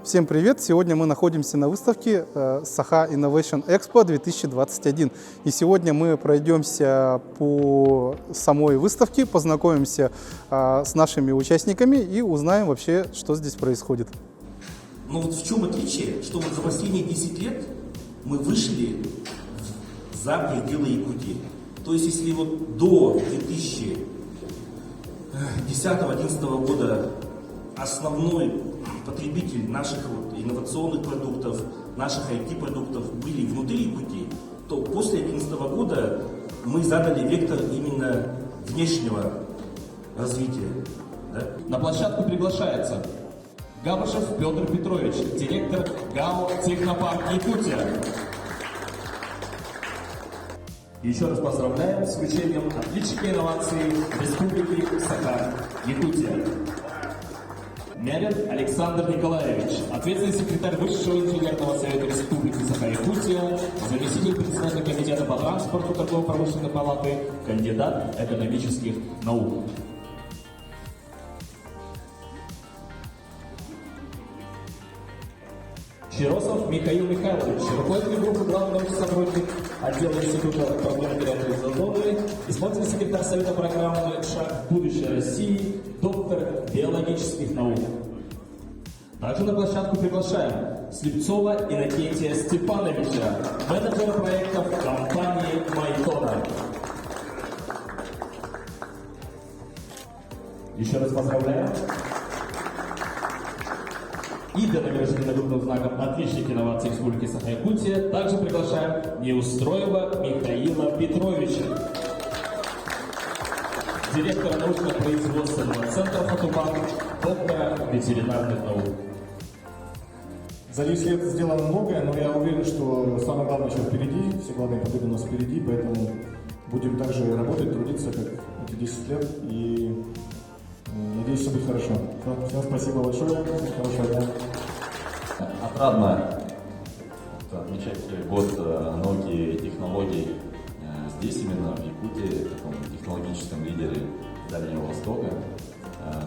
Всем привет! Сегодня мы находимся на выставке Saha Innovation Expo 2021. И сегодня мы пройдемся по самой выставке, познакомимся с нашими участниками и узнаем вообще, что здесь происходит. Но вот в чем отличие, что вот за последние 10 лет мы вышли за пределы Якутии. То есть если вот до 2010-2011 года основной потребитель наших инновационных продуктов, наших IT-продуктов были внутри Якутии, то после 2011 года мы задали вектор именно внешнего развития. Да? На площадку приглашается Габышев Петр Петрович, директор ГАО «Технопарк Якутия». Еще раз поздравляем с вручением отличника инноваций Республики Саха-Якутия. Мярин Александр Николаевич, ответственный секретарь Высшего инженерного совета Республики Саха-Якутия, заместитель председателя комитета по транспорту торгово-промышленной палаты, кандидат экономических наук. Чиросов Михаил Михайлович, руководитель группы главный научный сотрудник отдела Института проблем переорганизационной, исполнительный секретарь Совета программы «Шаг в будущее России», доктор биологических наук. Также на площадку приглашаем Слепцова Иннокентия Степановича, менеджера проектов компании «Майтона». Еще раз поздравляем. И для награждения нагрудным знаком «Отличник инноваций Республики Саха-Якутия» также приглашаем Неустроева Михаила Петровича, директора научно-производственного центра «Фотопарк», доктора ветеринарных наук. За 10 лет сделано многое, но я уверен, что самое главное еще впереди, все главные победы у нас впереди, поэтому будем также работать, трудиться, как эти 10 лет, и надеюсь, все будет хорошо. Всем спасибо большое, хорошего дня. Отрадно отмечать год науки и технологий здесь, именно в Якутии, в таком технологическом лидере Дальнего Востока.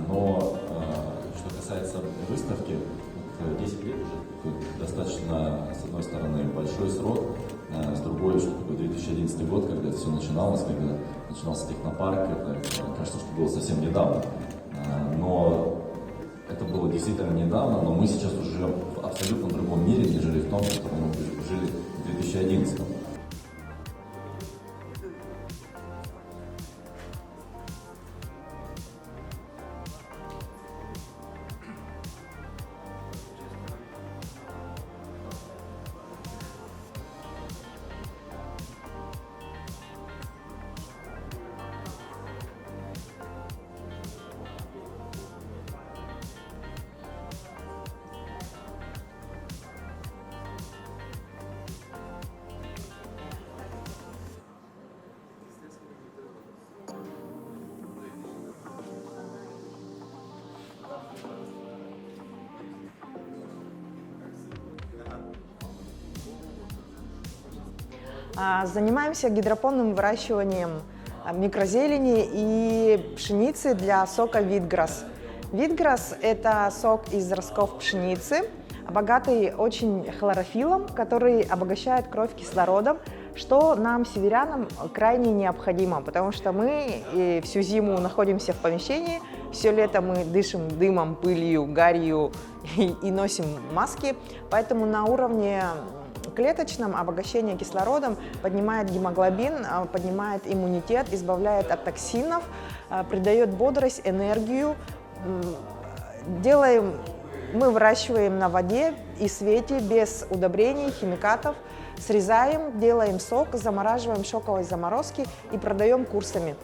Но что касается выставки, 10 лет уже достаточно, с одной стороны, большой срок, с другой, что такое 2011 год, когда это все начиналось, когда начинался технопарк, это кажется, что было совсем недавно. Но это было действительно недавно, но мы сейчас уже живем в абсолютно другом мире, нежели в том, в котором мы жили в 2011. Занимаемся гидропонным выращиванием микрозелени и пшеницы для сока Витграсс. Витграсс – это сок из ростков пшеницы, богатый очень хлорофиллом, который обогащает кровь кислородом, что нам, северянам, крайне необходимо, потому что мы всю зиму находимся в помещении, все лето мы дышим дымом, пылью, гарью и носим маски, поэтому на уровне клеточном обогащение кислородом поднимает гемоглобин, поднимает иммунитет, избавляет от токсинов, придает бодрость, энергию. Мы выращиваем на воде и свете, без удобрений, химикатов, срезаем, делаем сок, замораживаем в шоковой заморозке и продаем курсами.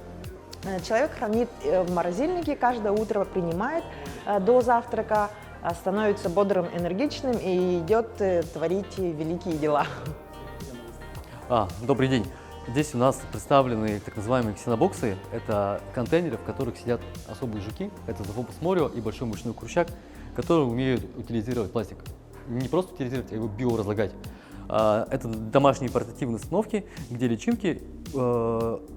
Человек хранит в морозильнике, каждое утро принимает до завтрака, становится бодрым, энергичным и идет творить великие дела. Добрый день. Здесь у нас представлены так называемые ксенобоксы. Это контейнеры, в которых сидят особые жуки. Это Зофобус морио и большой мучной крущак, которые умеют утилизировать пластик. Не просто утилизировать, а его биоразлагать. Это домашние портативные установки, где личинки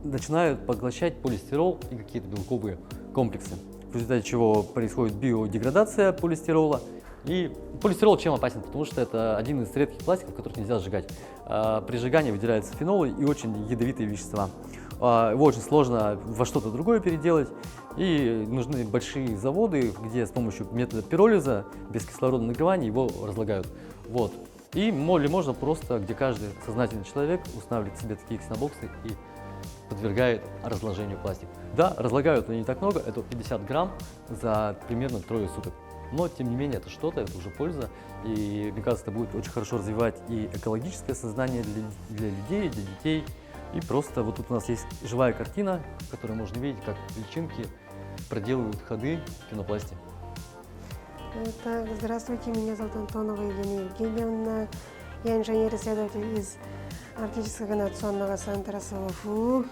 начинают поглощать полистирол и какие-то белковые комплексы, в результате чего происходит биодеградация полистирола, И полистирол чем опасен? Потому что это один из редких пластиков, которых нельзя сжигать. При сжигании выделяются фенолы и очень ядовитые вещества. Его очень сложно во что-то другое переделать, и нужны большие заводы, где с помощью метода пиролиза, без кислородного нагревания его разлагают. Вот. И можно просто, где каждый сознательный человек устанавливает себе такие ксенобоксы и подвергает разложению пластик. Да, разлагают они не так много, это 50 грамм за примерно 3 суток. Но, тем не менее, это что-то, это уже польза. И, мне кажется, это будет очень хорошо развивать и экологическое сознание для людей, для детей. И просто вот тут у нас есть живая картина, в которой можно видеть, как личинки проделывают ходы в пенопласте. Так, здравствуйте, меня зовут Антонова Елена Евгеньевна. Я инженер-исследователь из Арктического инновационного центра СВФУ.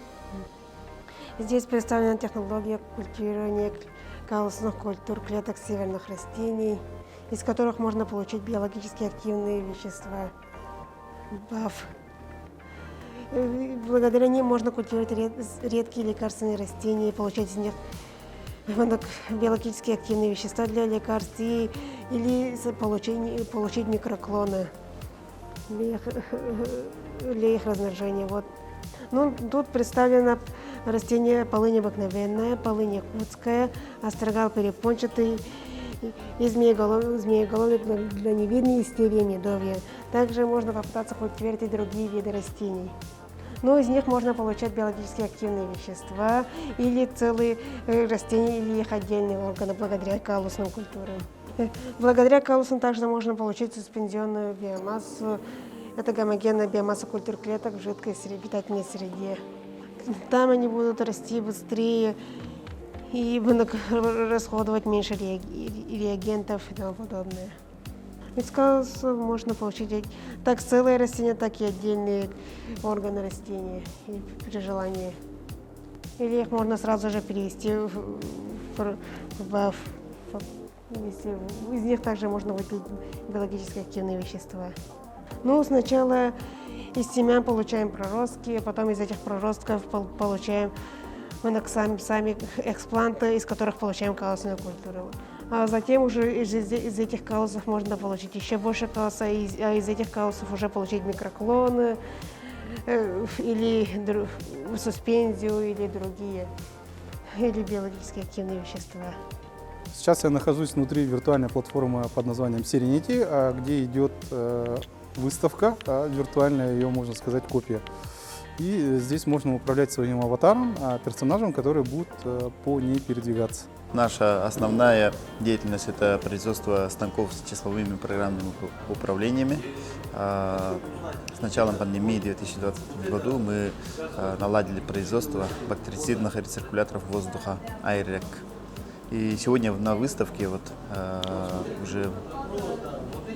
Здесь представлена технология культивирования каллусных культур клеток северных растений, из которых можно получить биологически активные вещества БАФ. Благодаря ним можно культивировать редкие лекарственные растения и получать из них биологически активные вещества для лекарств или получить микроклоны для их размножения. Вот. Ну, тут представлено растение полынь обыкновенная, полынь якутская, астрагал перепончатый и змееголовик длинновидный и стевия медовья. Также можно попытаться культивировать и другие виды растений. Но из них можно получать биологически активные вещества или целые растения или их отдельные органы благодаря каллусным культурам. Благодаря каллусам также можно получить суспензионную биомассу. Это гомогенная биомасса культур клеток в жидкой питательной среде. Там они будут расти быстрее и будут расходовать меньше реагентов и тому подобное. Из каллусов можно получить так целые растения, так и отдельные органы растения при желании. Или их можно сразу же перевести в БАФ. Из них также можно выделить биологически активные вещества. Ну, сначала из семян получаем проростки, а потом из этих проростков получаем сами экспланты, из которых получаем каллусную культуру. А затем уже из этих каллусов можно получить еще больше каллуса, а из этих каллусов уже получить микроклоны или суспензию или другие, или биологически активные вещества. Сейчас я нахожусь внутри виртуальной платформы под названием Serenity, где идет выставка, виртуальная ее, можно сказать, копия. И здесь можно управлять своим аватаром, персонажем, который будет по ней передвигаться. Наша основная деятельность – это производство станков с числовыми программными управлениями. С началом пандемии в 2020 году мы наладили производство бактерицидных рециркуляторов воздуха Airec. И сегодня на выставке уже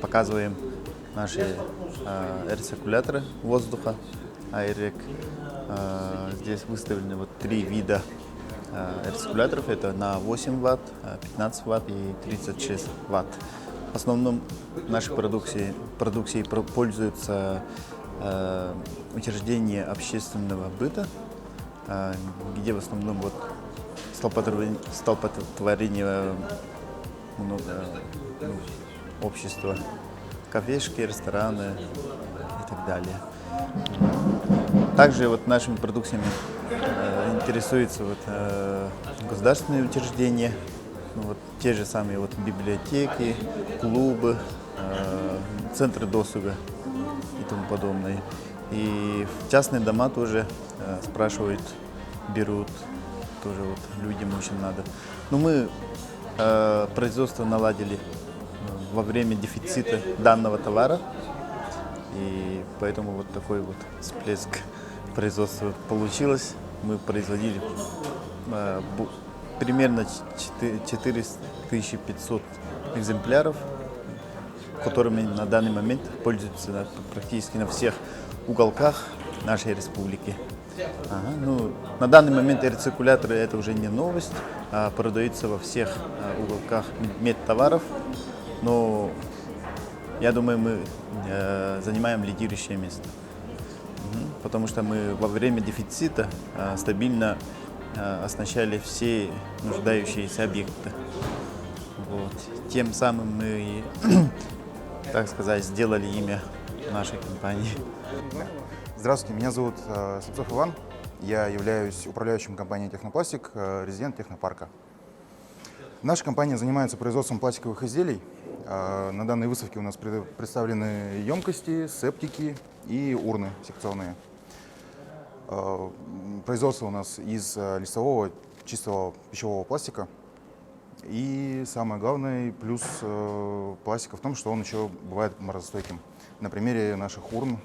показываем наши рециркуляторы воздуха Airec. Здесь выставлены 3 вида рециркуляторов. Это на 8 Вт, 15 Вт и 36 Вт. В основном нашей продукцией пользуются учреждения общественного быта, где в основном столпотворение много общества, кафешки, рестораны и так далее. Также нашими продукциями интересуются государственные учреждения, те же самые библиотеки, клубы, центры досуга и тому подобное. И частные дома тоже спрашивают, берут, тоже людям очень надо. Но мы производство наладили во время дефицита данного товара, и поэтому такой всплеск производства получилось. Мы производили примерно 4500 экземпляров, которыми на данный момент пользуются практически на всех уголках нашей республики. На данный момент рециркуляторы – это уже не новость, продаются во всех уголках медтоваров, но я думаю, мы занимаем лидирующее место, потому что мы во время дефицита стабильно оснащали все нуждающиеся объекты. Вот. Тем самым мы, так сказать, сделали имя нашей компании. Здравствуйте, меня зовут Слепцов Иван. Я являюсь управляющим компанией «Технопластик», резидент технопарка. Наша компания занимается производством пластиковых изделий. На данной выставке у нас представлены емкости, септики и урны секционные. Производство у нас из листового чистого пищевого пластика. И самое главное, плюс пластика в том, что он еще бывает морозостойким. На примере наших урн,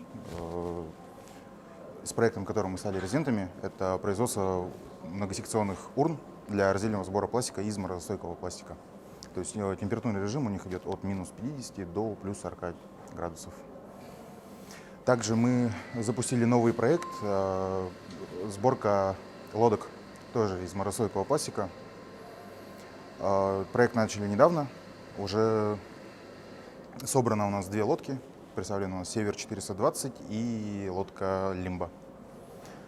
с проектом, которым мы стали резидентами, это производство многосекционных урн для раздельного сбора пластика из морозостойкого пластика. То есть температурный режим у них идет от минус 50 до плюс 40 градусов. Также мы запустили новый проект, сборка лодок тоже из морозостойкого пластика. Проект начали недавно, уже собрано у нас 2 лодки, представлены у нас Север 420 и лодка Лимба.